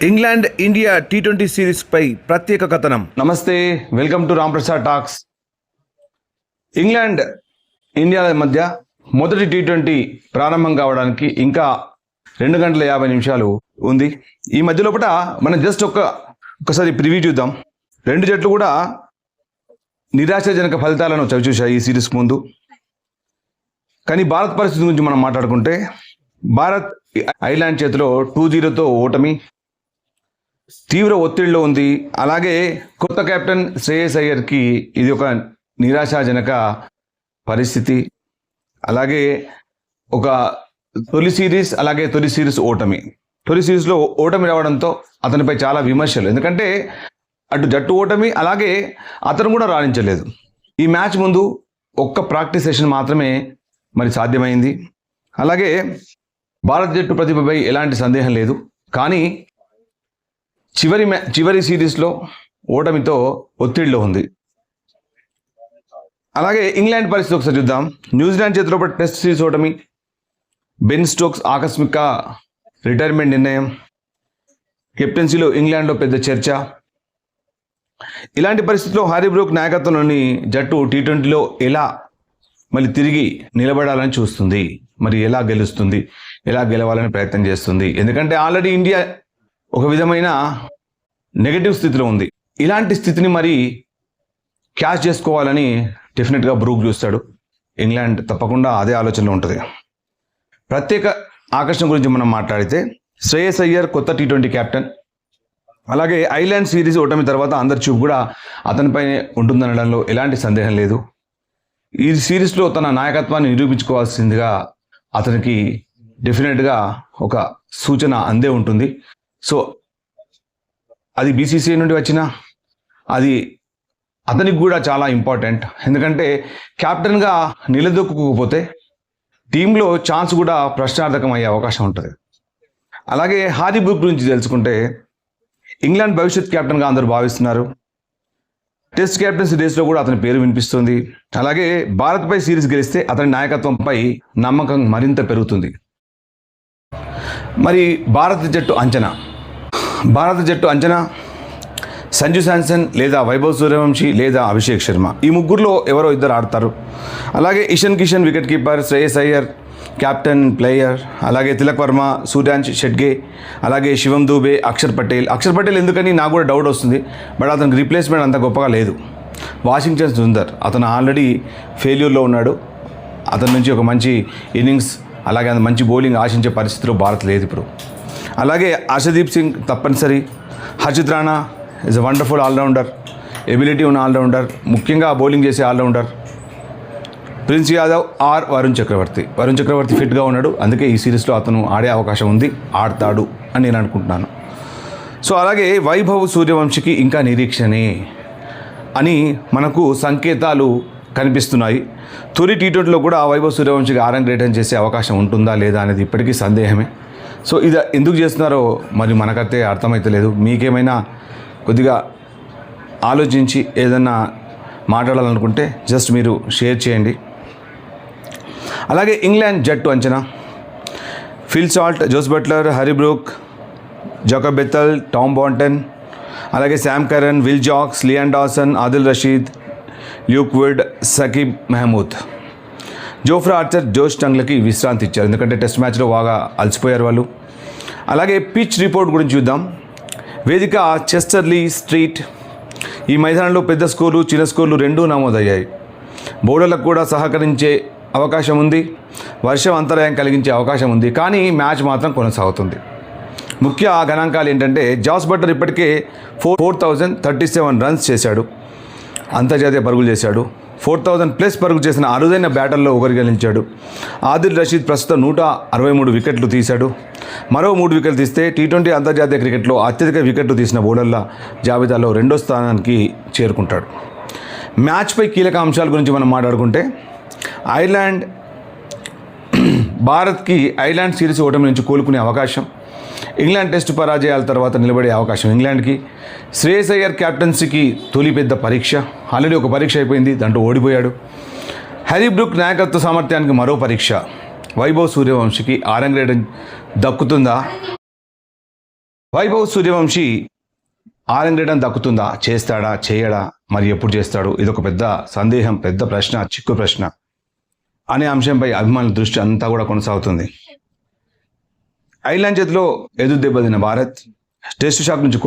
England India టీ20 series పై ప్రత్యేక కథనం. నమస్తే, welcome to Ramprasad talks. England ఇండియాల మధ్య మొదటి టీ20 ప్రారంభం కావడానికి ఇంకా 2 గంటల 50 నిమిషాలు ఉంది. ఈ మధ్య లోపల మనం జస్ట్ ఒకసారి ప్రివ్యూ చూద్దాం. రెండు జట్లు కూడా నిరాశాజనక ఫలితాలను చవిచూశాయి ఈ సిరీస్ ముందు. కానీ భారత్ పరిస్థితి గురించి మనం మాట్లాడుకుంటే, భారత్ ఐర్లాండ్ చేతిలో 2-0తో ఓటమి, తీవ్ర ఒత్తిడిలో ఉంది. అలాగే కొత్త కెప్టెన్ శ్రేయస్ అయ్యర్కి ఇది ఒక నిరాశాజనక పరిస్థితి. అలాగే ఒక తొలి సిరీస్ ఓటమి. తొలి సిరీస్లో ఓటమి రావడంతో అతనిపై చాలా విమర్శలు, ఎందుకంటే అటు జట్టు ఓటమి, అలాగే అతను కూడా రాణించలేదు. ఈ మ్యాచ్ ముందు ఒక్క ప్రాక్టీస్ సెషన్ మాత్రమే మరి సాధ్యమైంది. అలాగే భారత జట్టు ప్రతిభపై ఎలాంటి సందేహం లేదు. కానీ చివరి సిరీస్లో ఓటమితో ఒత్తిడిలో ఉంది. అలాగే ఇంగ్లాండ్ పరిస్థితి ఒకసారి చూద్దాం. న్యూజిలాండ్ చేతిలో టెస్ట్ సిరీస్ ఓటమి, బెన్ స్టోక్స్ ఆకస్మిక రిటైర్మెంట్ నిర్ణయం, కెప్టెన్సీలో ఇంగ్లాండ్లో పెద్ద చర్చ. ఇలాంటి పరిస్థితుల్లో హ్యారీ బ్రూక్ నాయకత్వంలోని జట్టు టీ20లో ఎలా మళ్ళీ తిరిగి నిలబడాలని చూస్తుంది, మరి ఎలా గెలుస్తుంది, ఎలా గెలవాలని ప్రయత్నం చేస్తుంది. ఎందుకంటే ఆల్రెడీ ఇండియా ఒక విధమైన నెగటివ్ స్థితిలో ఉంది. ఇలాంటి స్థితిని మరి క్యాచ్ చేసుకోవాలని డెఫినెట్గా బ్రూక్ చూస్తాడు. ఇంగ్లాండ్ తప్పకుండా అదే ఆలోచనలో ఉంటుంది. ప్రత్యేక ఆకర్షణ గురించి మనం మాట్లాడితే, శ్రేయస్ అయ్యర్ కొత్త టీ20 కెప్టెన్. అలాగే ఐర్లాండ్ సిరీస్ ఓటమి తర్వాత అందరి చూపు కూడా అతనిపైనే ఉంటుందనడంలో ఎలాంటి సందేహం లేదు. ఈ సిరీస్లో తన నాయకత్వాన్ని నిరూపించుకోవాల్సిందిగా అతనికి డెఫినెట్గా ఒక సూచన అందే ఉంటుంది. సో అది బీసీసీఐ నుండి వచ్చినా అది అతనికి కూడా చాలా ఇంపార్టెంట్. ఎందుకంటే కెప్టెన్గా నిలదొక్కుకోకపోతే టీంలో ఛాన్స్ కూడా ప్రశ్నార్థకం అయ్యే అవకాశం ఉంటుంది. అలాగే హ్యారీ బ్రూక్ గురించి తెలుసుకుంటే, ఇంగ్లాండ్ భవిష్యత్ కెప్టెన్గా అందరూ భావిస్తున్నారు. టెస్ట్ కెప్టెన్సీ రేస్లో కూడా అతని పేరు వినిపిస్తుంది. అలాగే భారత్పై సిరీస్ గెలిస్తే అతని నాయకత్వంపై నమ్మకం మరింత పెరుగుతుంది. మరి భారత జట్టు అంచనా సంజు శాంసన్ లేదా వైభవ్ సూర్యవంశీ లేదా అభిషేక్ శర్మ, ఈ ముగ్గురులో ఎవరో ఇద్దరు ఆడతారు. అలాగే Ishan Kishan wicket keeper, Shreyas Iyer captain player, అలాగే తిలక్ వర్మ, సూర్యాంశ్ షెట్గే, అలాగే శివం దూబే, అక్షర్ పటేల్ ఎందుకని నాకు కూడా డౌట్ వస్తుంది. బట్ అతనికి రీప్లేస్మెంట్ అంత గొప్పగా లేదు. వాషింగ్టన్ సుందర్, అతను ఆల్రెడీ ఫెయిల్యూర్లో ఉన్నాడు. అతని నుంచి ఒక మంచి ఇన్నింగ్స్, అలాగే అంత మంచి బౌలింగ్ ఆశించే పరిస్థితిలో భారత్ లేదు ఇప్పుడు. అలాగే హర్షదీప్ సింగ్ తప్పనిసరి. Harshit Rana is a wonderful allrounder, ability ఉన్న ఆల్రౌండర్, ముఖ్యంగా బౌలింగ్ చేసే allrounder. Prince Yadav or Varun Chakravarthy ఫిట్గా ఉన్నాడు. అందుకే ఈ సిరీస్లో అతను ఆడే అవకాశం ఉంది, ఆడతాడు అని నేను అనుకుంటున్నాను. సో అలాగే వైభవ్ సూర్యవంశీకి ఇంకా నిరీక్షణే అని మనకు సంకేతాలు కనిపిస్తున్నాయి. తొలి టీ20లో కూడా వైభవ్ సూర్యవంశీకి ఆరంగేటం చేసే అవకాశం ఉంటుందా లేదా అనేది ఇప్పటికీ సందేహమే. సో ఇది ఎందుకు చేస్తున్నారో మరి మనకైతే అర్థమైతలేదు. మీకేమైనా కొద్దిగా ఆలోచించి ఏదన్నా మాట్లాడాలనుకుంటే జస్ట్ మీరు షేర్ చేయండి. అలాగే ఇంగ్లాండ్ జట్టు అంచనా: Phil Salt, Jos Buttler, Harry Brook, Jacob Bethell, Tom Banton, అలాగే Sam Curran, Will Jacks, Liam Dawson, Adil Rashid, Luke Wood, Saqib Mahmood. Jofra Archer, Josh టంగ్లకి విశ్రాంతి ఇచ్చారు, ఎందుకంటే టెస్ట్ మ్యాచ్లో బాగా అలసిపోయారు వాళ్ళు. అలాగే పిచ్ రిపోర్ట్ గురించి చూద్దాం. వేదిక చెస్టర్లీ స్ట్రీట్. ఈ మైదానంలో పెద్ద స్కోర్లు, చిన్న స్కోర్లు రెండూ నమోదయ్యాయి. బౌలర్లకు కూడా సహకరించే అవకాశం ఉంది, వర్షం అంతరాయం కలిగించే అవకాశం ఉంది. కానీ మ్యాచ్ మాత్రం కొనసాగుతుంది. ముఖ్య గణాంకాలు ఏంటంటే, జాస్ బట్లర్ ఇప్పటికే 4037 రన్స్ చేశాడు, అంతర్జాతీయ పరుగులు చేశాడు. 4000+ పరుగులు చేసిన అరుదైన బ్యాటర్లో ఒకరిగా నిలిచాడు. ఆదిల్ రషీద్ ప్రస్తుతం 163 వికెట్లు తీశాడు. మరో 3 వికెట్లు తీస్తే టీ20 అంతర్జాతీయ క్రికెట్లో అత్యధిక వికెట్లు తీసిన బౌలర్ల జాబితాలో 2వ స్థానానికి చేరుకుంటాడు. మ్యాచ్పై కీలక అంశాల గురించి మనం మాట్లాడుకుంటే, భారత్కి ఐర్లాండ్ సిరీస్ ఓటమి నుంచి కోలుకునే అవకాశం, ఇంగ్లాండ్ టెస్ట్ పరాజయాల తర్వాత నిలబడే అవకాశం ఇంగ్లాండ్కి, శ్రేయస్ అయ్యర్ కెప్టెన్సీకి తొలి పెద్ద పరీక్ష, ఆల్రెడీ ఒక పరీక్ష అయిపోయింది, దాంట్లో ఓడిపోయాడు. హ్యారీ బ్రూక్ నాయకత్వ సామర్థ్యానికి మరో పరీక్ష, వైభవ్ సూర్యవంశీకి ఆరంగేటం దక్కుతుందా? వైభవ్ సూర్యవంశీ ఆరంగేటం దక్కుతుందా, చేస్తాడా, చేయడా, మరి ఎప్పుడు చేస్తాడు? ఇదొక పెద్ద సందేహం, పెద్ద ప్రశ్న, చిక్కు ప్రశ్న అనే అంశంపై అభిమానుల దృష్టి అంతా కూడా కొనసాగుతుంది. ఐర్లాండ్ చేతిలో ఎదురు దెబ్బతిన్న భారత్, టెస్ట్ షాక్ నుంచి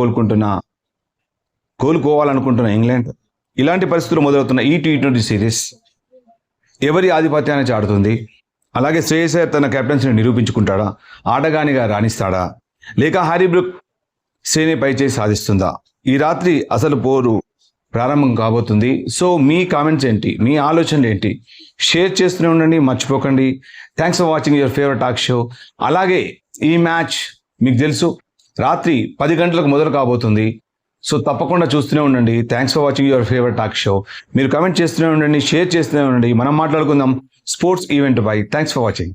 కోలుకోవాలనుకుంటున్న ఇంగ్లాండ్, ఇలాంటి పరిస్థితులు మొదలవుతున్న ఈ T20 సిరీస్ ఎవరి ఆధిపత్యాన్ని చాటుతుంది? అలాగే శ్రేయస్ అయ్యర్ తన కెప్టెన్సీని నిరూపించుకుంటాడా, ఆటగానిగా రాణిస్తాడా, లేక హ్యారీ బ్రూక్ శ్రేణిపై చేయి సాధిస్తుందా? ఈ రాత్రి అసలు పోరు ప్రారంభం కాబోతుంది. సో మీ కామెంట్స్ ఏంటి, మీ ఆలోచనలు ఏంటి? షేర్ చేస్తూనే ఉండండి, మర్చిపోకండి. Thanks for watching your favourite talk show. అలాగే ఈ మ్యాచ్ మీకు తెలుసు రాత్రి 10 గంటలకు మొదలు కాబోతుంది. సో తప్పకుండా చూస్తూనే ఉండండి. Thanks for watching your favourite talk show. మీరు కామెంట్ చేస్తూనే ఉండండి, షేర్ చేస్తూనే ఉండండి. మనం మాట్లాడుకుందాం స్పోర్ట్స్ ఈవెంట్ పై. Thanks for watching.